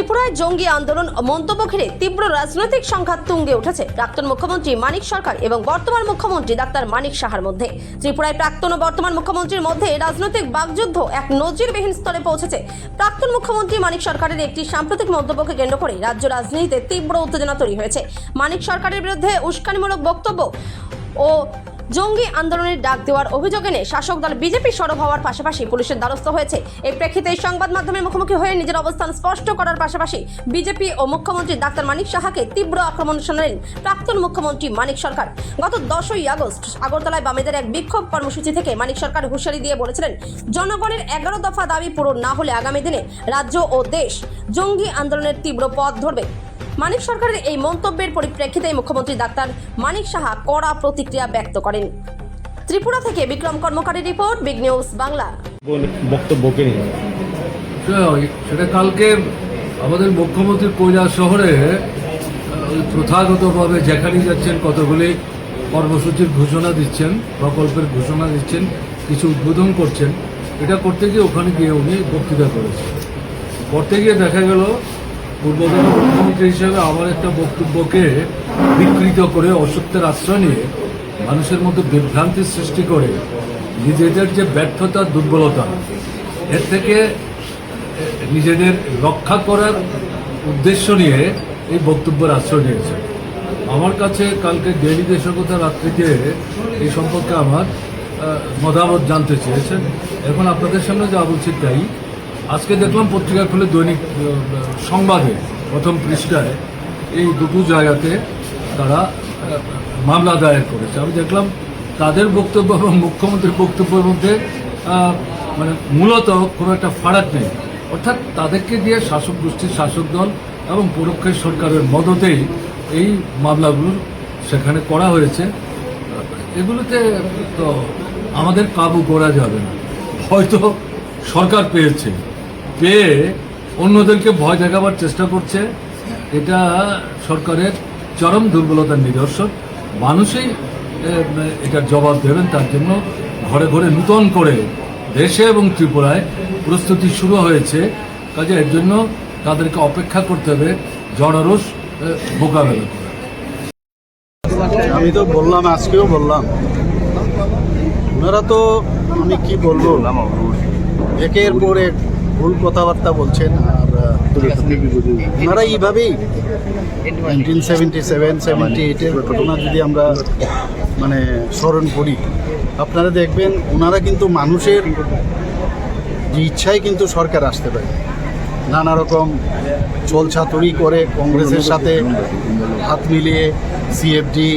ত্রিপুরায় জঙ্গি আন্দোলন ও মন্তব্য ঘিরে তীব্র রাজনৈতিক সংঘাত তুঙ্গে উঠেছে প্রাক্তন মুখ্যমন্ত্রী মানিক সরকার এবং বর্তমান মুখ্যমন্ত্রী ডাক্তার মানিক সাহার মধ্যে। ত্রিপুরায় প্রাক্তন ও বর্তমান মুখ্যমন্ত্রীর মধ্যে রাজনৈতিক বাকযুদ্ধ এক নজিরবিহীন স্তরে পৌঁছেছে। প্রাক্তন মুখ্যমন্ত্রী মানিক সরকারের একটি সাম্প্রতিক মন্তব্যকে কেন্দ্র করে রাজ্য রাজনীতিতে তীব্র উত্তেজনা তৈরি হয়েছে। মানিক সরকারের বিরুদ্ধে উস্কানিমূলক বক্তব্য ও জঙ্গি আন্দোলনের ডাক দেওয়ার অভিযোগ এনে শাসক দল বিজেপি সরব হওয়ার পাশাপাশি পুলিশের দ্বারস্থ হয়েছে। এই প্রেক্ষিতে সংবাদ মাধ্যমের মুখোমুখি হয়ে নিজের অবস্থান স্পষ্ট করার পাশাপাশি বিজেপি ও মুখ্যমন্ত্রী ডাক্তার মানিক সাহাকে তীব্র আক্রমণ শোনালেন প্রাক্তন মুখ্যমন্ত্রী মানিক সরকার। গত 10ই আগস্ট আগরতলায় বামেদের এক বিক্ষোভ কর্মসূচি থেকে মানিক সরকার হুঁশিয়ারি দিয়ে বলেছিলেন, জনগণের 11 দফা দাবি পূরণ না হলে আগামী দিনে রাজ্য ও দেশ জঙ্গি আন্দোলনের তীব্র পথ ধরবে। মানিক সরকারের এই মন্তব্যের পরিপ্রেক্ষিতে মুখ্যমন্ত্রী ডাক্তার মানিক সাহা কড়া প্রতিক্রিয়া ব্যক্ত করেন। ত্রিপুরা থেকে বিক্রম কর্মকারী রিপোর্ট, বিগ নিউজ বাংলা। বক্তব্যকে নিয়ে সেটা কালকে আমাদের মুখ্যমন্ত্রী কৈলাস শহরে প্রথাগতভাবে যেখানে যাচ্ছেন কতগুলি কর্মসূচির ঘোষণা দিচ্ছেন, প্রকল্পের ঘোষণা দিচ্ছেন, কিছু উদ্বোধন করছেন। এটা করতে গিয়ে ওখানে গিয়ে উনি বক্তৃতা করেছেন। করতে গিয়ে দেখা গেল পূর্বতন মুখ্যমন্ত্রী হিসেবে আমার একটা বক্তব্যকে বিকৃত করে অসত্যের আশ্রয় নিয়ে মানুষের মধ্যে বিভ্রান্তির সৃষ্টি করে নিজেদের যে ব্যর্থতা, দুর্বলতা, এর থেকে নিজেদের রক্ষা করার উদ্দেশ্য নিয়ে এই বক্তব্যের আশ্রয় নিয়েছে। আমার কাছে কালকে ডেইলি দেশকতা রাত্রিতে এই সম্পর্কে আমার মতামত জানতে চেয়েছেন। এখন আপনাদের সামনে যা বলছি তাই। আজকে দেখলাম পত্রিকা খুলে দৈনিক সংবাদে প্রথম পৃষ্ঠায় এই দুটো জায়গাতে তারা মামলা দায়ের করেছে। আমি দেখলাম তাদের বক্তব্য এবং মুখ্যমন্ত্রীর বক্তব্যের মধ্যে মানে মূলত কোনো একটা ফারাক নেই। অর্থাৎ তাদেরকে দিয়ে শাসক গোষ্ঠীর, শাসক দল এবং পরোক্ষ সরকারের মদতেই এই মামলাগুলো সেখানে করা হয়েছে। এগুলোতে তো আমাদের কাবু করা যাবে না। হয়তো সরকার পেয়ে অন্যদেরকে ভয় দেখাবার চেষ্টা করছে। এটা সরকারের চরম দুর্বলতার নিদর্শন। মানুষই এটার জবাব দেবেন। তার জন্য ঘরে ঘরে নূতন করে দেশে এবং ত্রিপুরায় প্রস্তুতি শুরু হয়েছে। কাজে এর জন্য তাদেরকে অপেক্ষা করতে হবে, জনরোষ মোকাবেলা করে। আমি তো বললাম, আজকেও বললাম, ওনারা তো আমি কি বলবো, একের পর এক ভুল কথাবার্তা বলছেন। আর ওনারা এইভাবেই 1977-78-এর ঘটনা যদি আমরা স্মরণ করি, আপনারা দেখবেন ওনারা কিন্তু মানুষের যে ইচ্ছায় কিন্তু সরকার আসতে পারে। নানা রকম ছলছাতুরি করে কংগ্রেসের সাথে হাত মিলিয়ে সিএফডি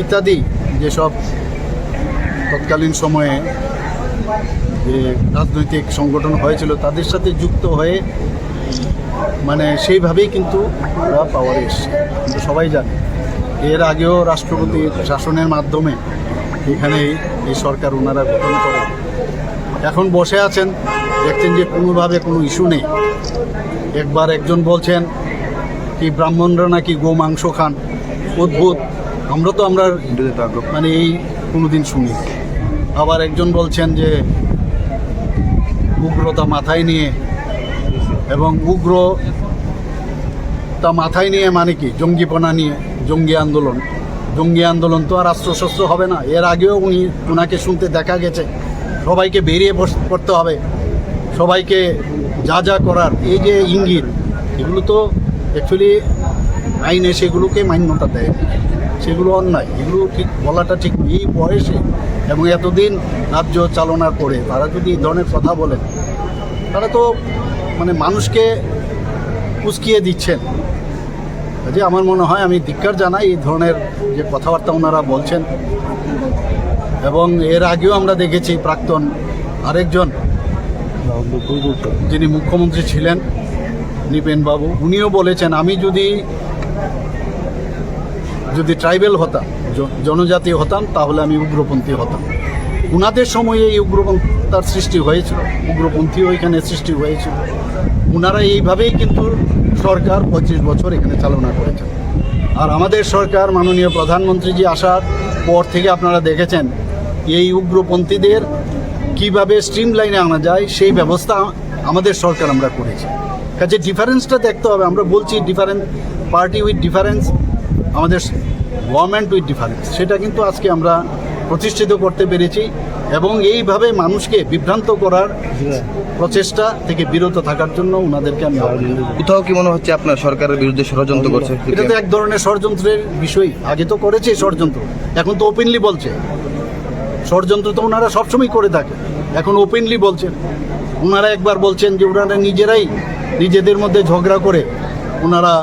ইত্যাদি যেসব তৎকালীন সময়ে যে রাজনৈতিক সংগঠন হয়েছিল তাদের সাথে যুক্ত হয়ে সেইভাবেই কিন্তু ওরা পাওয়ারে এসছে। কিন্তু সবাই জানে এর আগেও রাষ্ট্রপতির শাসনের মাধ্যমে এখানে এই সরকার ওনারা গঠন করে। এখন বসে আছেন, দেখছেন যে কোনোভাবে কোনো ইস্যু নেই। একবার একজন বলছেন কি ব্রাহ্মণরা নাকি গো মাংস খান, অদ্ভুত, আমরা এই কোনোদিন শুনি। আবার একজন বলছেন যে উগ্রতা মাথায় নিয়ে, এবং উগ্রতা মাথায় নিয়ে কি জঙ্গিপনা নিয়ে জঙ্গি আন্দোলন তো আর অস্ত্রশস্ত্র হবে না। এর আগেও ওনাকে শুনতে দেখা গেছে সবাইকে বেরিয়ে পড়তে হবে, সবাইকে যা করার এই যে ইঙ্গিত, এগুলো তো অ্যাকচুয়ালি আইনে সেগুলোকে মান্যতা দেয়, সেগুলো অন্যায়। এগুলো ঠিক বলাটা ঠিক। এই বয়সে এবং এতদিন রাজ্য চালনার পরে তারা যদি এই ধরনের কথা বলেন, তারা তো মানুষকে উস্কিয়ে দিচ্ছেন। যে আমার মনে হয়, আমি ধিক্কার জানাই এই ধরনের যে কথাবার্তা ওনারা বলছেন। এবং এর আগেও আমরা দেখেছি প্রাক্তন আরেকজন যিনি মুখ্যমন্ত্রী ছিলেন, নৃপেন বাবু, উনিও বলেছেন আমি যদি ট্রাইবেল হতাম, জনজাতি হতাম, তাহলে আমি উগ্রপন্থী হতাম। উনাদের সময়ে এই উগ্রপন্থার সৃষ্টি হয়েছিল, উগ্রপন্থীও এখানে সৃষ্টি হয়েছিল। ওনারা এইভাবেই কিন্তু সরকার 25 বছর এখানে চালনা করেছেন। আর আমাদের সরকার, মাননীয় প্রধানমন্ত্রীজি আসার পর থেকে আপনারা দেখেছেন এই উগ্রপন্থীদের কিভাবে স্ট্রিমলাইনে আনা যায় সেই ব্যবস্থা আমাদের সরকার আমরা করেছি। কাজে ডিফারেন্সটা দেখতে হবে। আমরা বলছি ডিফারেন্ট পার্টি উইথ ডিফারেন্স, আমাদের গভর্নমেন্ট উইথ ডিফারেন্স, সেটা কিন্তু আজকে আমরা প্রতিষ্ঠিত করতে পেরেছি এবং এইভাবে মানুষকে বিভ্রান্ত করার প্রচেষ্টা থেকে বিরত থাকার জন্য ওনাদেরকে আমি আহ্বান জানাই। কোথাও কি মনে হচ্ছে আপনার সরকারের বিরুদ্ধে ষড়যন্ত্র করছে? এটা তো এক ধরনের ষড়যন্ত্রের বিষয়। আগে তো করেছে ষড়যন্ত্র, এখন তো ওপেনলি বলছে। ষড়যন্ত্র তো ওনারা সবসময় করে থাকে, এখন ওপেনলি বলছেন। ওনারা একবার বলছেন যে ওনারা নিজেরাই নিজেদের মধ্যে ঝগড়া করে ওনারা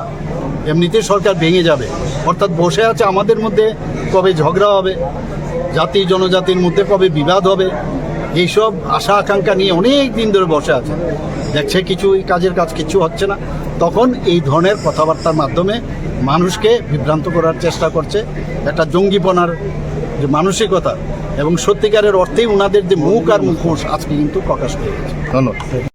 এমনিতেই সরকার ভেঙে যাবে, অর্থাৎ বসে আছে আমাদের মধ্যে কবে ঝগড়া হবে, জাতি জনজাতির মধ্যে কবে বিবাদ হবে, এইসব আশা আকাঙ্ক্ষা নিয়ে অনেক দিন ধরে বসে আছে। দেখছে কিছুই কাজের কাজ কিছু হচ্ছে না, তখন এই ধরনের কথাবার্তার মাধ্যমে মানুষকে বিভ্রান্ত করার চেষ্টা করছে। একটা জঙ্গিপনার যে মানসিকতা এবং সত্যিকারের অর্থেই ওনাদের যে মুখ আর মুখোশ আজকে কিন্তু প্রকাশ পেয়ে গেছে। ধন্যবাদ।